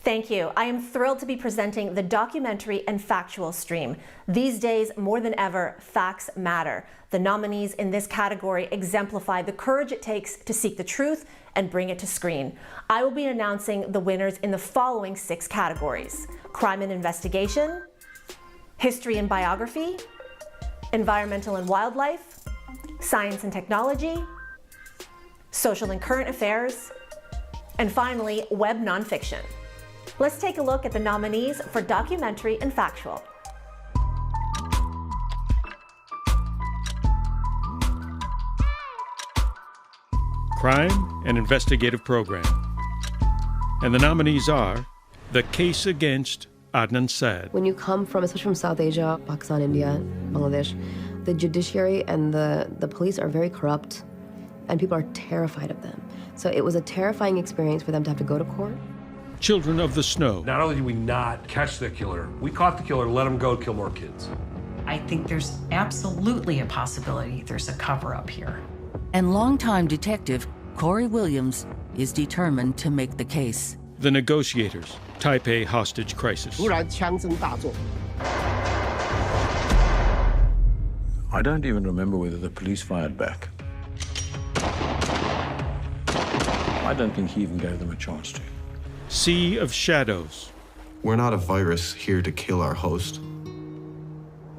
Thank you. I am thrilled to be presenting the Documentary and Factual stream. These days, more than ever, facts matter. The nominees in this category exemplify the courage it takes to seek the truth and bring it to screen. I will be announcing the winners in the following 6 categories: Crime and Investigation, History and Biography, Environmental and Wildlife, Science and Technology, Social and Current Affairs, and finally, Web Nonfiction. Let's take a look at the nominees for Documentary and Factual. Crime and Investigative Program. And the nominees are The Case Against Adnan Syed. When you come from, especially from South Asia, Pakistan, India, Bangladesh, the judiciary and the police are very corrupt, and people are terrified of them. So it was a terrifying experience for them to have to go to court. Children of the Snow. Not only did we not catch the killer, we caught the killer, let him go kill more kids. I think there's absolutely a possibility there's a cover-up here. And longtime detective Corey Williams is determined to make the case. The Negotiators, Taipei hostage crisis. I don't even remember whether the police fired back. I don't think he even gave them a chance to. Sea of Shadows. We're not a virus here to kill our host.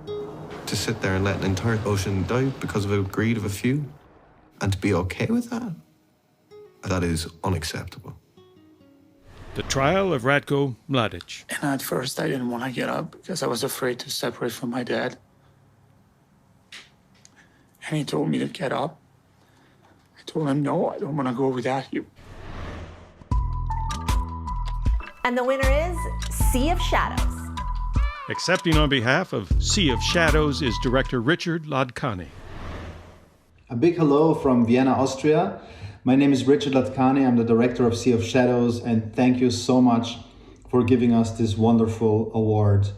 To sit there and let an entire ocean die because of the greed of a few, and to be okay with that is unacceptable. The Trial of Ratko Mladic. And at first, I didn't want to get up because I was afraid to separate from my dad. And he told me to get up. I told him, no, I don't want to go without you. And the winner is Sea of Shadows. Accepting on behalf of Sea of Shadows is director Richard Ladkani. A big hello from Vienna, Austria. My name is Richard Ladkani. I'm the director of Sea of Shadows, and thank you so much for giving us this wonderful award.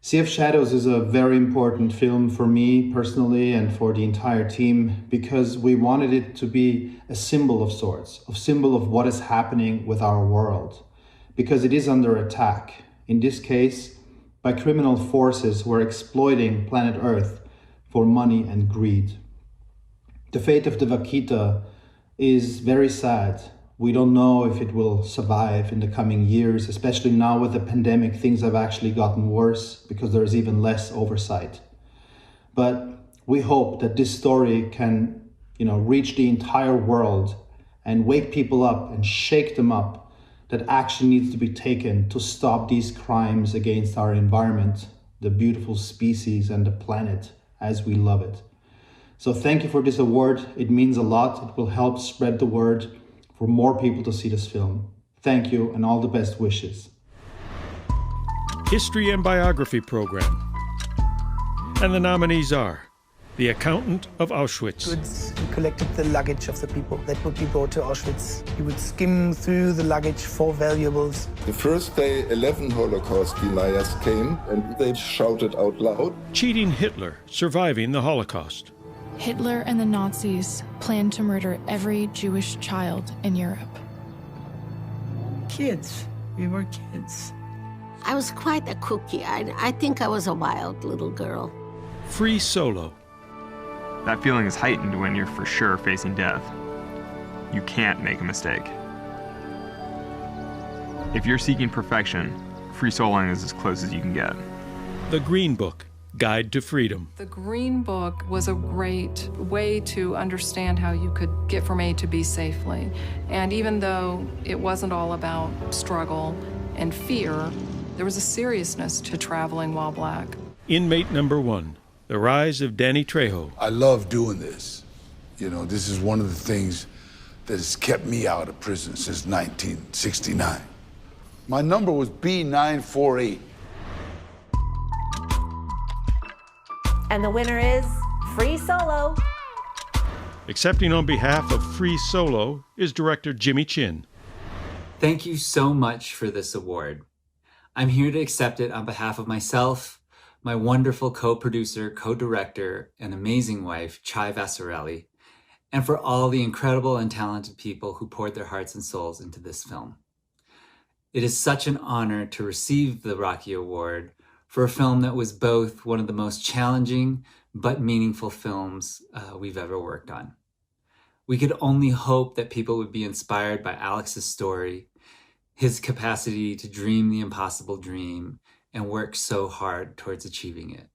Sea of Shadows is a very important film for me personally and for the entire team, because we wanted it to be a symbol of sorts, a symbol of what is happening with our world, because it is under attack, in this case, by criminal forces who are exploiting planet Earth for money and greed. The fate of the vaquita is very sad. We don't know if it will survive in the coming years, especially now with the pandemic. Things have actually gotten worse because there's even less oversight. But we hope that this story can, reach the entire world and wake people up and shake them up, that action needs to be taken to stop these crimes against our environment, the beautiful species and the planet as we love it. So thank you for this award. It means a lot. It will help spread the word for more people to see this film. Thank you and all the best wishes. History and Biography Program. And the nominees are The Accountant of Auschwitz. He collected the luggage of the people that would be brought to Auschwitz. He would skim through the luggage for valuables. The first day, 11 Holocaust deniers came and they shouted out loud. Cheating Hitler, Surviving the Holocaust. Hitler and the Nazis planned to murder every Jewish child in Europe. Kids. We were kids. I was quite a cookie. I think I was a wild little girl. Free Solo. That feeling is heightened when you're for sure facing death. You can't make a mistake. If you're seeking perfection, free soloing is as close as you can get. The Green Book, Guide to Freedom. The Green Book was a great way to understand how you could get from A to B safely. And even though it wasn't all about struggle and fear, there was a seriousness to traveling while black. Inmate number 1, The Rise of Danny Trejo. I love doing this. This is one of the things that has kept me out of prison since 1969. My number was B948. And the winner is Free Solo. Accepting on behalf of Free Solo is director Jimmy Chin. Thank you so much for this award. I'm here to accept it on behalf of myself, my wonderful co-producer, co-director, and amazing wife, Chai Vassarelli, and for all the incredible and talented people who poured their hearts and souls into this film. It is such an honor to receive the Rockie Award for a film that was both one of the most challenging but meaningful films we've ever worked on. We could only hope that people would be inspired by Alex's story, his capacity to dream the impossible dream and work so hard towards achieving it.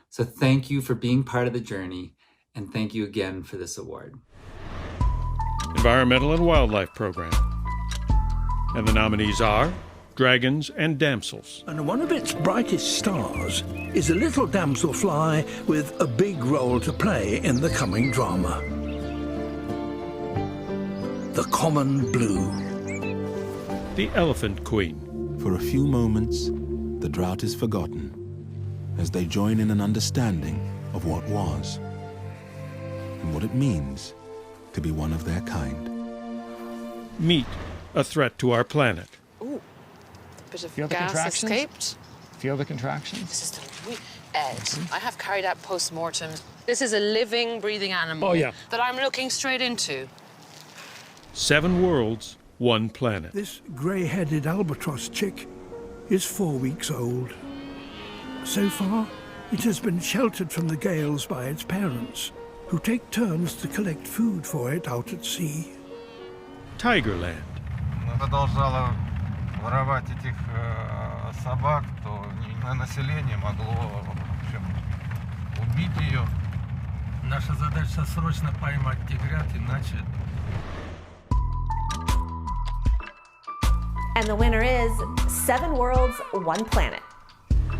So thank you for being part of the journey, and thank you again for this award. Environmental and Wildlife Program. And the nominees are Dragons and Damsels. And one of its brightest stars is a little damselfly with a big role to play in the coming drama. The Common Blue. The Elephant Queen. For a few moments, the drought is forgotten as they join in an understanding of what was and what it means to be one of their kind. Meat, a threat to our planet. Ooh, a bit of Feel the gas contractions? escaped. Feel the contractions? This is the Ed, I have carried out post-mortems. This is a living, breathing animal that I'm looking straight into. 7 worlds, 1 planet. This grey-headed albatross chick is 4 weeks old. So far, it has been sheltered from the gales by its parents, who take turns to collect food for it out at sea. Tigerland. Продолжало воровать этих собак, то население могло в общем убить ее. Наша задача срочно поймать тигрят, иначе. And the winner is 7 Worlds, 1 Planet.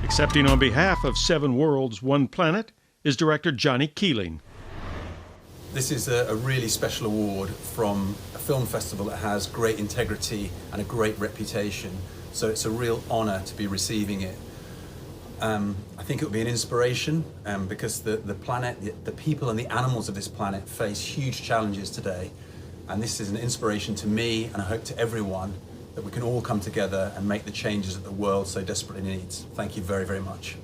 Accepting on behalf of 7 Worlds, 1 Planet is director Johnny Keeling. This is a really special award from a film festival that has great integrity and a great reputation. So it's a real honor to be receiving it. I think it will be an inspiration because the planet, the people and the animals of this planet face huge challenges today. And this is an inspiration to me, and I hope to everyone, that we can all come together and make the changes that the world so desperately needs. Thank you very, very much.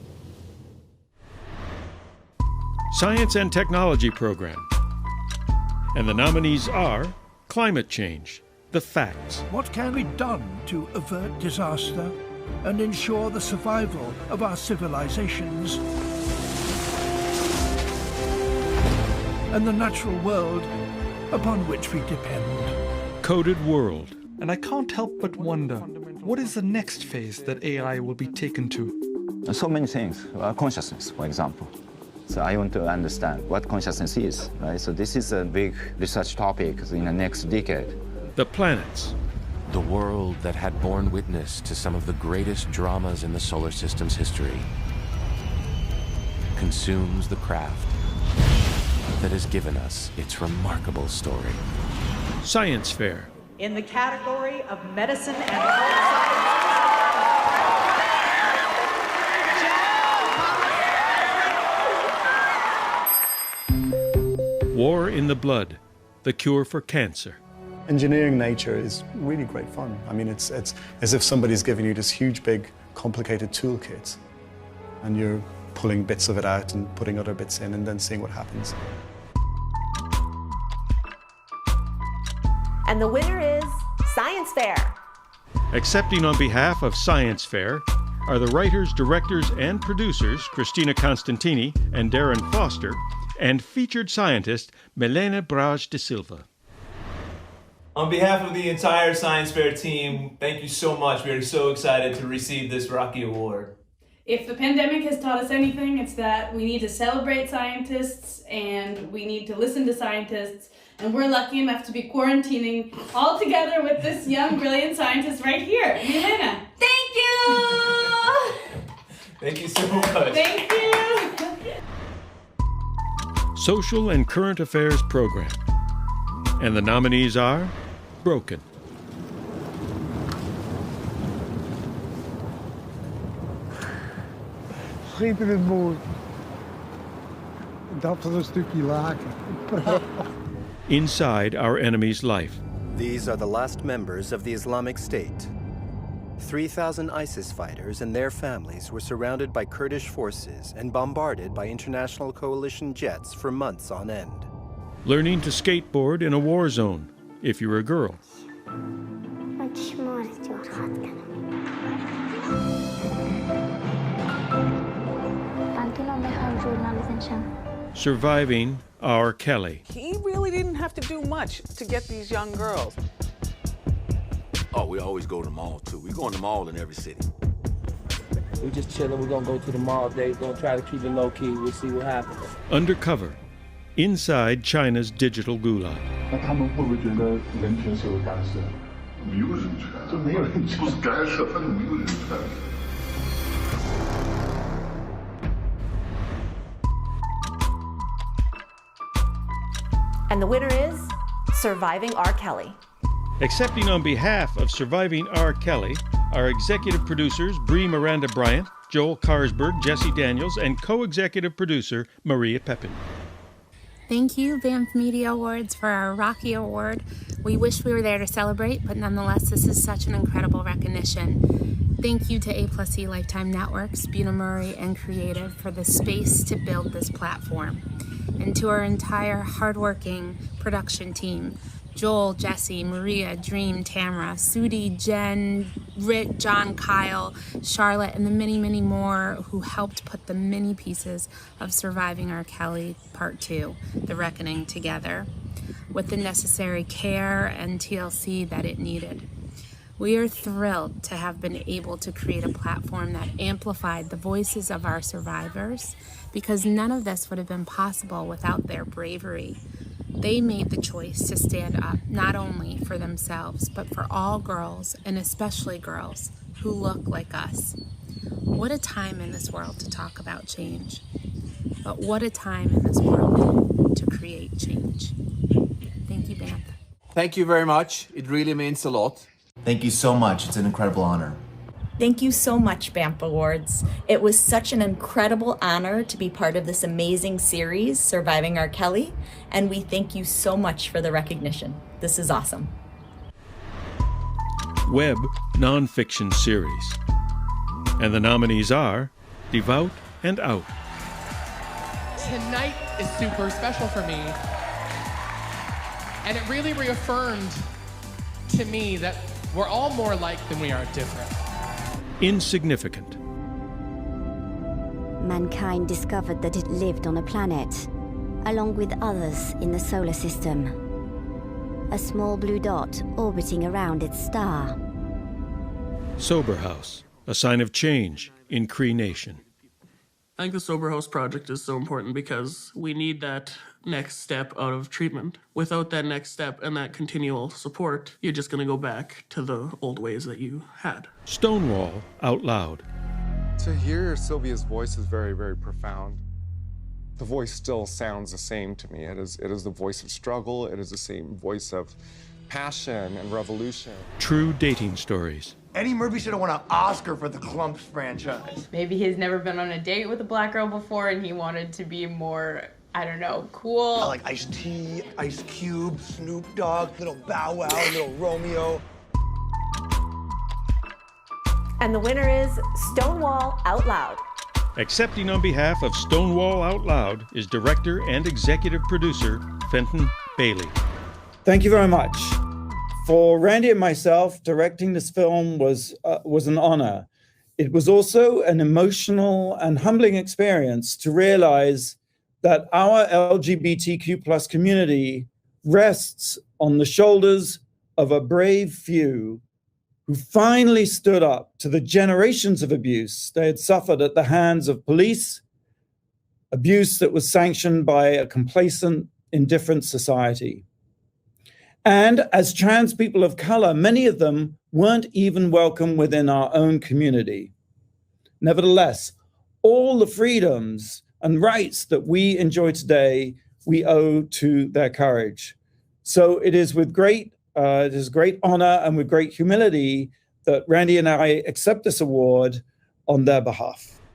Science and Technology Program. And the nominees are Climate Change, The Facts. What can be done to avert disaster and ensure the survival of our civilizations and the natural world upon which we depend? Coded World. And I can't help but wonder, what is the next phase that AI will be taken to? So many things. Consciousness, for example. So I want to understand what consciousness is, right? So this is a big research topic in the next decade. The planets. The world that had borne witness to some of the greatest dramas in the solar system's history consumes the craft that has given us its remarkable story. Science Fair. In the category of medicine and health War in the Blood, the cure for cancer. Engineering nature is really great fun. I mean, it's as if somebody's giving you this huge, big, complicated toolkit, and you're pulling bits of it out and putting other bits in and then seeing what happens. And the winner is Science Fair. Accepting on behalf of Science Fair are the writers, directors, and producers Christina Constantini and Darren Foster, and featured scientist Milena Braz de Silva. On behalf of the entire Science Fair team, thank you so much. We are so excited to receive this Rockie Award. If the pandemic has taught us anything, it's that we need to celebrate scientists and we need to listen to scientists. And we're lucky enough to be quarantining all together with this young, brilliant scientist right here, Milena. Thank you! Thank you so much. Thank you! Social and Current Affairs Program. And the nominees are Broken. Schitterend mooi. Dat was een stukje laken. Inside Our Enemy's Life. These are the last members of the Islamic State. 3,000 ISIS fighters and their families were surrounded by Kurdish forces and bombarded by international coalition jets for months on end. Learning to skateboard in a war zone, if you're a girl. Surviving R. Kelly. He really didn't have to do much to get these young girls. Oh, we always go to the mall, too. We go in the mall in every city. We're just chilling. We're going to go to the mall today. We're going to try to keep it low-key. We'll see what happens. Undercover. Inside China's digital gulag. 那他们会不会觉得人权受到干涉？没有人权，这没有人权，不是干涉，反正没有人权。And the winner is Surviving R. Kelly. Accepting on behalf of Surviving R. Kelly are executive producers Bree Miranda Bryant, Joel Karsberg, Jesse Daniels, and co-executive producer Maria Pepin. Thank you, BANFF Media Awards, for our Rockie Award. We wish we were there to celebrate, but nonetheless, this is such an incredible recognition. Thank you to A+E Lifetime Networks, Buna Murray, and Creative for the space to build this platform. And to our entire hardworking production team, Joel, Jesse, Maria, Dream, Tamara, Sudi, Jen, Rick, John, Kyle, Charlotte, and the many, many more who helped put the many pieces of Surviving R. Kelly Part 2, The Reckoning, together with the necessary care and TLC that it needed. We are thrilled to have been able to create a platform that amplified the voices of our survivors, because none of this would have been possible without their bravery. They made the choice to stand up not only for themselves, but for all girls, and especially girls who look like us. What a time in this world to talk about change. But what a time in this world to create change. Thank you, BANFF. Thank you very much. It really means a lot. Thank you so much. It's an incredible honor. Thank you so much, BANFF Awards. It was such an incredible honor to be part of this amazing series, Surviving R. Kelly, and we thank you so much for the recognition. This is awesome. Web Nonfiction Series. And the nominees are Devout and Out. Tonight is super special for me, and it really reaffirmed to me that we're all more alike than we are different. Insignificant. Mankind discovered that it lived on a planet, along with others in the solar system. A small blue dot orbiting around its star. Sober House, a sign of change in Cree Nation. I think the Sober House project is so important because we need that next step out of treatment. Without that next step and that continual support, you're just going to go back to the old ways that you had. Stonewall Out Loud. To hear Sylvia's voice is very, very profound. The voice still sounds the same to me. It is the voice of struggle. It is the same voice of passion and revolution. True dating stories. Eddie Murphy should have won an Oscar for the Clumps franchise. Maybe he's never been on a date with a black girl before and he wanted to be more, I don't know, cool. I like Ice-T, Ice Cube, Snoop Dogg, little Bow Wow, little Romeo. And the winner is Stonewall Out Loud. Accepting on behalf of Stonewall Out Loud is director and executive producer Fenton Bailey. Thank you very much. For Randy and myself, directing this film was an honor. It was also an emotional and humbling experience to realize that our LGBTQ+ community rests on the shoulders of a brave few who finally stood up to the generations of abuse they had suffered at the hands of police, abuse that was sanctioned by a complacent, indifferent society. And as trans people of color, many of them weren't even welcome within our own community. Nevertheless, all the freedoms and rights that we enjoy today, we owe to their courage. So it is with great honor and with great humility that Randy and I accept this award on their behalf.